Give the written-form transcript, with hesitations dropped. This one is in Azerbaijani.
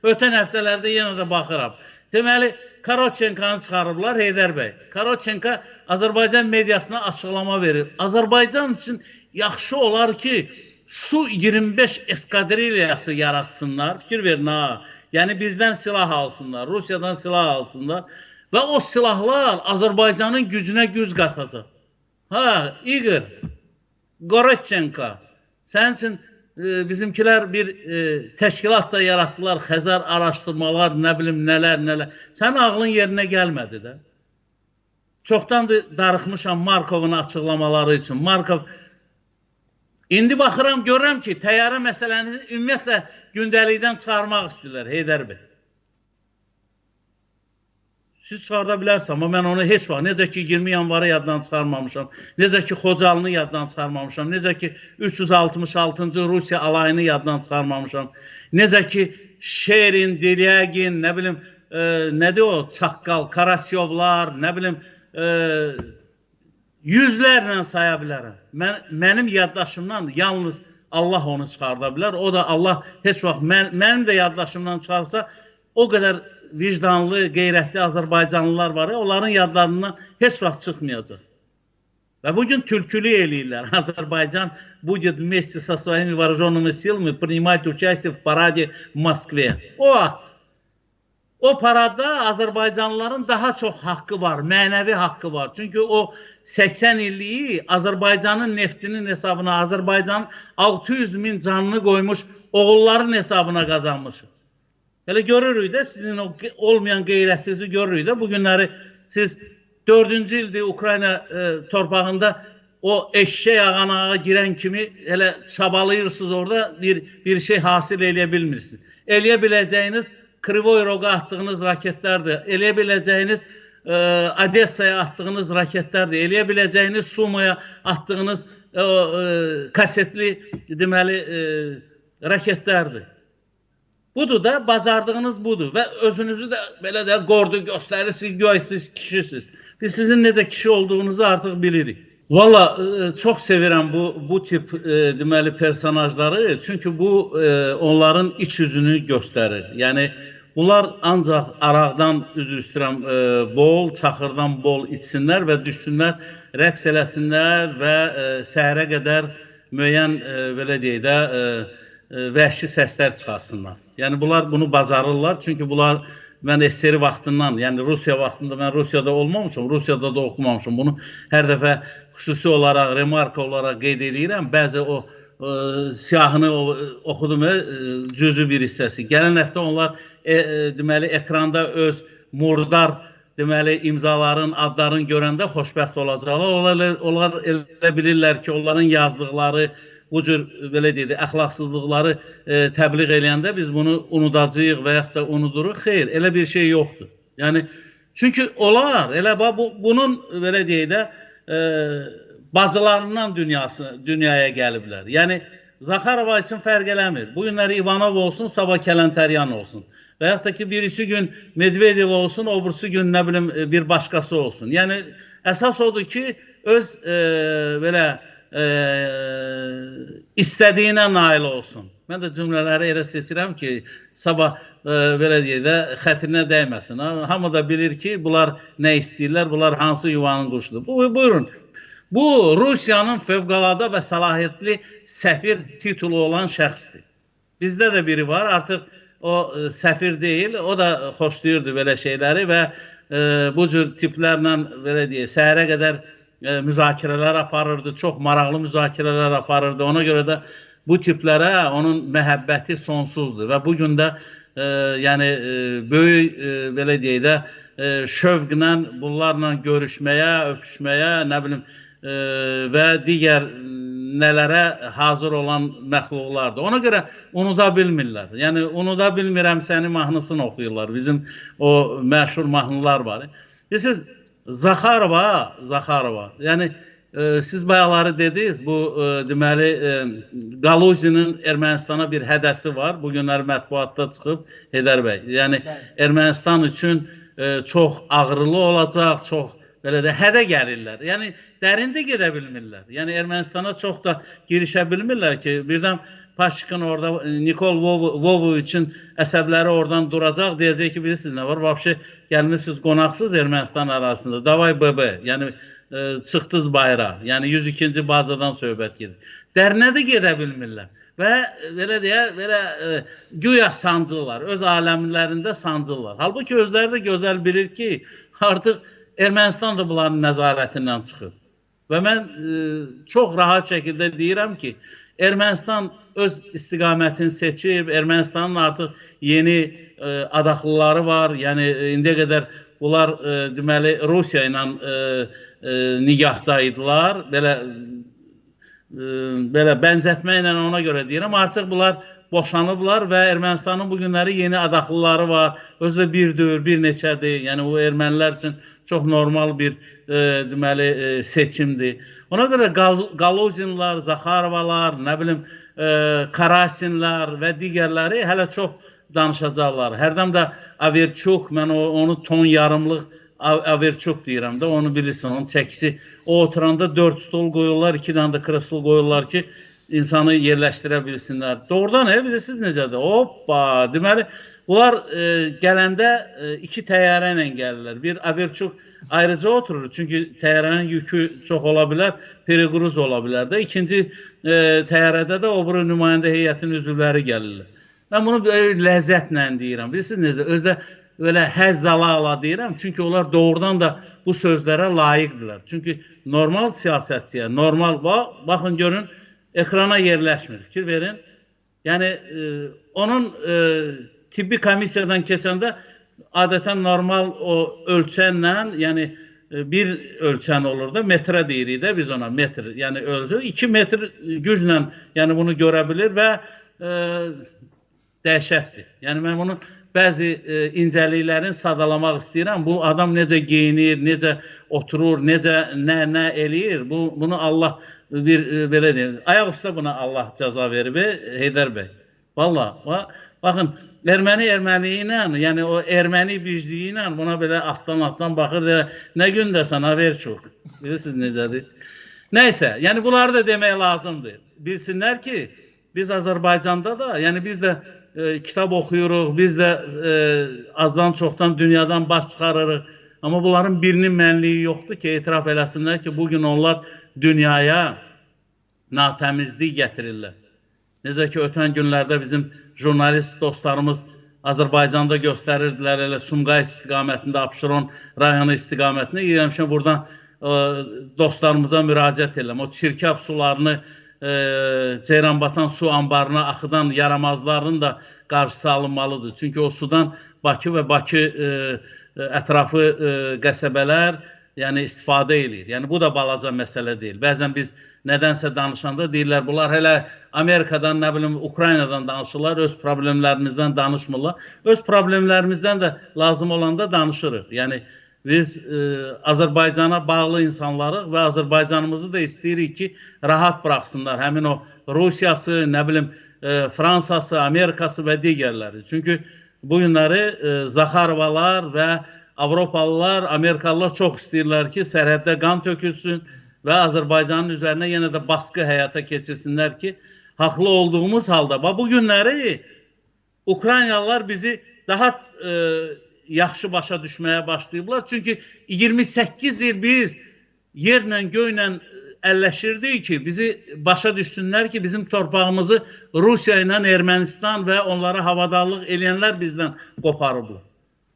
Ötən həftələrdə yenə də baxıram. Deməli, Karoçenkanı çıxarıblar Heydər bəy. Karoçenka Azərbaycan mediasına açıqlama verir. Azərbaycan üçün yaxşı olar ki, Su-25 eskadriliyası yaratsınlar. Fikir verin ha. Yəni bizdən silah alsınlar, Rusiyadan silah alsınlar və o silahlar Azərbaycanın gücünə güc qatacaq. Ha, Igor Gorodchenko, sənin üçün bizimkilər bir təşkilat da yaratdılar, Xəzər araşdırmalar, nə bilim nələr. Sənin ağlın yerinə gəlmədi də. Çoxdandır darıxmışam Markovun açıqlamaları üçün. Markov, indi baxıram, görürəm ki, təyyarə məsələni ümumiyyətlə gündəlikdən çıxarmaq istəyirlər Heydər bəy. Siz çıxarda bilərsiniz, amma mən onu heç vaxt, necə ki 20 yanvarı yaddan çıxarmamışam, necə ki Xocalını yaddan çıxarmamışam, necə ki 366-cı Rusiya alayını yaddan çıxarmamışam, necə ki Şerin, Diryagin, nə bilim, nədir o, Çaqqal, Karasyovlar, nə bilim, yüzlərlə saya bilərəm. Mənim yaddaşımdan yalnız Allah onu çıxarda bilər. O da Allah heç vaxt mənim də yaddaşımdan çıxarsa o qədər vicdanlı, qeyrətli Azərbaycanlılar var ya, onların yadlarından heç vaxt çıxmayacaq. Və bugün tülkülü eləyirlər. Azərbaycan будет вместе со своими вооруженными силами принимать участие в параде в Москве. O paradda Azərbaycanlıların daha çox haqqı var, mənəvi haqqı var. Çünki o 80 illiyi Azərbaycanın neftinin hesabına, Azərbaycanın 600 min canını qoymuş oğulların hesabına qazanmışıq. Elə görürük də, sizin o olmayan qeyrətinizi görürük də. Bu günləri siz 4-cü ildir Ukrayna torpağında o eşşək ağanağa girən kimi elə çabalayırsınız orada bir şey hasil eləyə bilmirsiniz. Eləyə biləcəyiniz Krivoy Roga atdığınız raketlərdir. Eləyə biləcəyiniz Odessa'ya atdığınız raketlərdir. Eləyə biləcəyiniz Sumaya atdığınız kasetli deməli raketlərdir. Budur da, bacardığınız budur və özünüzü də belə də qordu göstərirsiniz, göy siz kişisiniz. Biz sizin necə kişi olduğunuzu artıq bilirik. Valla çox sevirəm bu tip deməli personajları, çünki bu onların iç yüzünü göstərir. Yəni bunlar ancaq araqdan, üzr istəyirəm, bol, çaxırdan bol içsinlər və düşsünlər, rəqs eləsinlər və səhərə qədər müəyyən belə deyək də vəhşi səslər çıxarsınlar. Yəni bunlar bunu bacarırlar, çünki bunlar mən SSR vaxtından, yəni Rusiya vaxtında mən Rusiyada olmamışam, Rusiyada da oxumamışam. Bunu hər dəfə xüsusi olaraq, remarka olaraq qeyd edirəm. Bəzi o siyahını oxudum, cüzü bir hissəsi. Gələn həftə onlar deməli ekranda öz murdar deməli imzaların, adların görəndə xoşbəxt olacaqlar. Onlar elə bilirlər ki, onların yazdıqları bu cür belə deyək, əxlaqsızlıqları təbliğ eləyəndə biz bunu unudacağıq və yaxud da unuduruq. Xeyr, elə bir şey yoxdur. Yəni, çünki onlar elə bunun belə deyək də bacılarından dünyaya gəliblər. Yəni, Zakharova üçün fərq eləmir. Bu günləri İvanov olsun, sabah Kəlentəryan olsun. Və yaxud da ki, birisi gün Medvedev olsun, obrisi gün nə bilim bir başqası olsun. Yəni, əsas odur ki, öz belə istədiyinə nail olsun. Mən də cümlələri elə seçirəm ki, sabah belə deyək də xətrinə dəyməsin. Hamı da bilir ki, bunlar nə istəyirlər, bunlar hansı yuvanın quşudur. Buyurun, bu Rusiyanın fövqəladə və səlahiyyətli səfir titulu olan şəxsdir. Bizdə də biri var, artıq o səfir deyil, o da xoşlayırdı belə şeyləri və bu cür tiplərlə belə deyək, səhərə qədər müzakirələr aparırdı, çox maraqlı müzakirələr aparırdı. Ona görə də bu tiplərə onun məhəbbəti sonsuzdur və bugün də yəni böyük belə deyək də şövqlə bunlarla görüşməyə, öpüşməyə, nə bilim və digər nələrə hazır olan məxluqlardır. Ona görə unuda bilmirlər. Yəni unuda bilmirəm səni mahnısını oxuyurlar. Bizim o məşhur mahnılar var. Bilirsiniz, Zakharova, yəni siz bayaqları dediniz, bu deməli Qaluzinin Ermənistana bir hədəsi var. Bu günlər mətbuatda çıxıb Heydər bəy. Yəni Ermənistan üçün çox ağrılı olacaq, çox belə də hədə gəlirlər. Yəni dərində gedə bilmirlər. Yəni Ermənistana çox da girişə bilmirlər ki, birdən Paşkin orada Nikol Vovoviçin əsəbləri oradan duracaq, deyəcək ki, bilirsiniz nə var? Vəbşi gəlmişsiniz qonaqsız Ermənistan arasında. Davay BB, yəni çıxdınız bayrağa. Yəni 102-ci bazadan söhbət gedir. Dərinə də gedə bilmirlər. Və belə deyə, belə güya sancırlar, öz aləmlərində sancırlar. Halbuki özləri də gözəl bilir ki, artıq Ermənistan da bunların nəzarətindən çıxır. Və mən çox rahat şəkildə deyirəm ki, Ermənistan öz istiqamətini seçib, Ermənistanın artıq yeni adaxlıları var. Yəni, indiyə qədər bunlar deməli Rusiya ilə nigahda idilər. Belə bənzətmə ilə ona görə deyirəm. Artıq bunlar boşanıblar və Ermənistanın bugünləri yeni adaxlıları var. Özü də birdir, bir neçədir. Yəni, o ermənilər üçün çox normal bir deməli seçimdir. Ona görə Galozinlər, Zaxarovalar, nə bilim, Karasinlər və digərləri hələ çox danışacaqlar. Hərdən də Averçuk, mən onu ton yarımlıq Averçuk deyirəm də, onu bilirsin, onun çəkisi. O oturanda 4 stol qoyurlar, 2 dənə də kreslo qoyurlar ki, insanı yerləşdirə bilsinlər. Doğrudan, bilirsiniz necədir? Hoppa, deməli, bunlar gələndə 2 təyyarə ilə gəlirlər. Bir Averçuk ayrıca oturur, çünki təyyarənin yükü çox ola bilər, periqruz ola bilər də. İkinci təyyarədə də o buru nümayəndə heyətinin üzvləri gəlirlər. Mən bunu ləzzətlə deyirəm. Bilirsiniz necə? Özdə belə həzz ala deyirəm. Çünki onlar doğrudan da bu sözlərə layiqdirlər. Çünki normal siyasətçiyə, normal, baxın görün, ekrana yerləşmir. Fikir verin. Yəni, onun tibbi komissiyadan keçəndə adətən normal o ölçənlə, yəni bir ölçən olur da, metrə deyirik də biz ona, metr. Yəni, 2 metr güclə yəni bunu görə bilir və dəhşətdir. Yəni, mən bunu bəzi incəliklərini sadalamaq istəyirəm. Bu adam necə geyinir, necə oturur, necə nə eləyir. Bunu Allah bir belə deyir. Ayaq üstə buna Allah cəza verib, Heydər bəy. Valla, baxın, erməniyi ilə, yəni o erməni bicliyi ilə buna belə altdan baxır, nə gündəsən, Averçuk. Bilirsiniz necədir? Nəysə, yəni bunları da demək lazımdır. Bilsinlər ki, biz Azərbaycanda da, yəni biz də kitab oxuyuruq, biz də azdan çoxdan dünyadan baş çıxarırıq. Amma bunların birinin mənliyi yoxdur ki, etiraf eləsinlər ki, bugün onlar dünyaya natəmizlik gətirirlər. Necə ki, ötən günlərdə bizim jurnalist dostlarımız Azərbaycanda göstərirdilər, elə Sumqayıt istiqamətində, Abşeron rayonu istiqamətində. Deyirəm, buradan dostlarımıza müraciət edirəm. O çirkab sularını Ceyranbatan su anbarına axıdan yaramazların da qarşısı alınmalıdır. Çünki o sudan Bakı və Bakı ətrafı qəsəbələr istifadə edir. Yəni, bu da balaca məsələ deyil. Bəzən biz nədənsə danışanda deyirlər, bunlar hələ Amerikadan, nə bilim, Ukraynadan danışırlar, öz problemlərimizdən danışmırlar. Öz problemlərimizdən də lazım olanda danışırıq. Yəni, biz Azərbaycana bağlı insanlarıq və Azərbaycanımızı da istəyirik ki, rahat bıraxsınlar. Həmin o Rusiyası, nə bilim, Fransası, Amerikası və digərləri. Çünki bu günləri Zaxarovalar və Avropalılar, Amerikalılar çox istəyirlər ki, sərhəddə qan tökülsün və Azərbaycanın üzərinə yenə də baskı həyata keçirsinlər ki, haqlı olduğumuz halda. Bu günləri Ukraynalılar bizi daha yaxşı başa düşməyə başlayıblar. Çünki 28 il biz yerlə göylə əlləşirdik ki, bizi başa düşsünlər ki, bizim torpağımızı Rusiya ilə Ermənistan və onlara havadarlıq eləyənlər bizdən qoparıblar.